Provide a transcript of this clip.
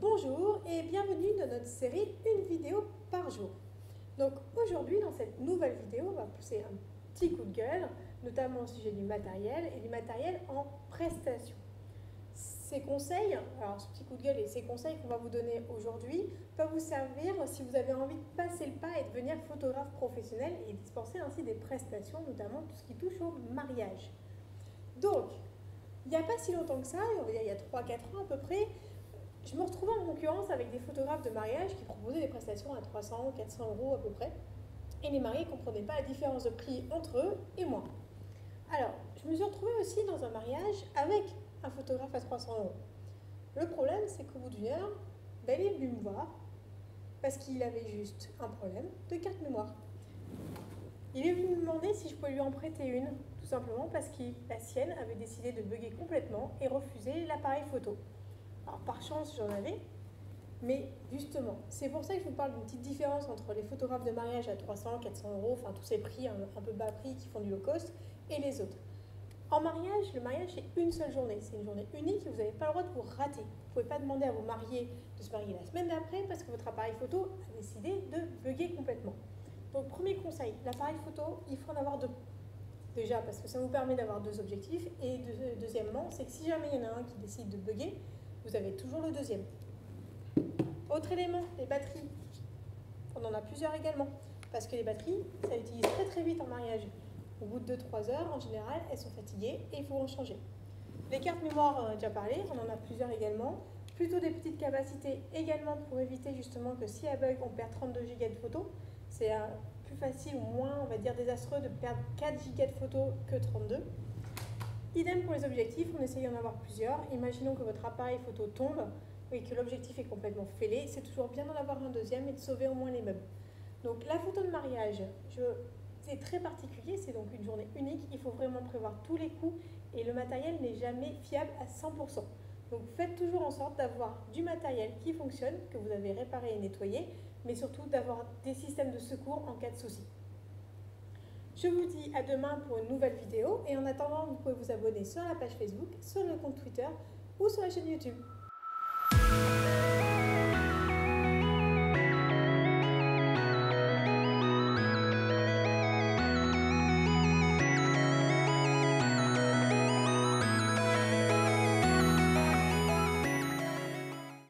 Bonjour et bienvenue dans notre série Une vidéo par jour. Donc aujourd'hui dans cette nouvelle vidéo, on va pousser un petit coup de gueule, notamment au sujet du matériel et du matériel en prestation. Ces conseils, alors ce petit coup de gueule et ces conseils qu'on va vous donner aujourd'hui peuvent vous servir si vous avez envie de passer le pas et devenir photographe professionnel et dispenser ainsi des prestations, notamment tout ce qui touche au mariage. Donc, il n'y a pas si longtemps que ça, on va dire il y a 3-4 ans à peu près, je me retrouvais en concurrence avec des photographes de mariage qui proposaient des prestations à 300 ou 400 euros à peu près. Et les mariés ne comprenaient pas la différence de prix entre eux et moi. Alors, je me suis retrouvée aussi dans un mariage avec un photographe à 300 euros. Le problème, c'est qu'au bout d'une heure, il est venu me voir parce qu'il avait juste un problème de carte mémoire. Il est venu me demander si je pouvais lui en prêter une, tout simplement parce que la sienne avait décidé de bugger complètement et refuser l'appareil photo. Alors par chance, j'en avais, mais justement, c'est pour ça que je vous parle d'une petite différence entre les photographes de mariage à 300, 400 euros, enfin tous ces prix un peu bas prix qui font du low cost, et les autres. En mariage, le mariage c'est une seule journée, c'est une journée unique et vous n'avez pas le droit de vous rater. Vous ne pouvez pas demander à vos mariés de se marier la semaine d'après parce que votre appareil photo a décidé de bugger complètement. Donc premier conseil, l'appareil photo, il faut en avoir deux. Déjà parce que ça vous permet d'avoir deux objectifs et deuxièmement, c'est que si jamais il y en a un qui décide de bugger, vous avez toujours le deuxième. Autre élément, les batteries. On en a plusieurs également. Parce que les batteries, ça utilise très très vite en mariage. Au bout de 2-3 heures, en général, elles sont fatiguées et il faut en changer. Les cartes mémoire, on en a déjà parlé, on en a plusieurs également. Plutôt des petites capacités également pour éviter justement que si elle bug, on perd 32 Go de photos. C'est plus facile ou moins, on va dire, désastreux de perdre 4 Go de photos que 32. Idem pour les objectifs, on essaye d'en avoir plusieurs. Imaginons que votre appareil photo tombe et que l'objectif est complètement fêlé. C'est toujours bien d'en avoir un deuxième et de sauver au moins les meubles. Donc la photo de mariage, c'est très particulier, c'est donc une journée unique. Il faut vraiment prévoir tous les coûts et le matériel n'est jamais fiable à 100%. Donc faites toujours en sorte d'avoir du matériel qui fonctionne, que vous avez réparé et nettoyé, mais surtout d'avoir des systèmes de secours en cas de souci. Je vous dis à demain pour une nouvelle vidéo et en attendant, vous pouvez vous abonner sur la page Facebook, sur le compte Twitter ou sur la chaîne YouTube.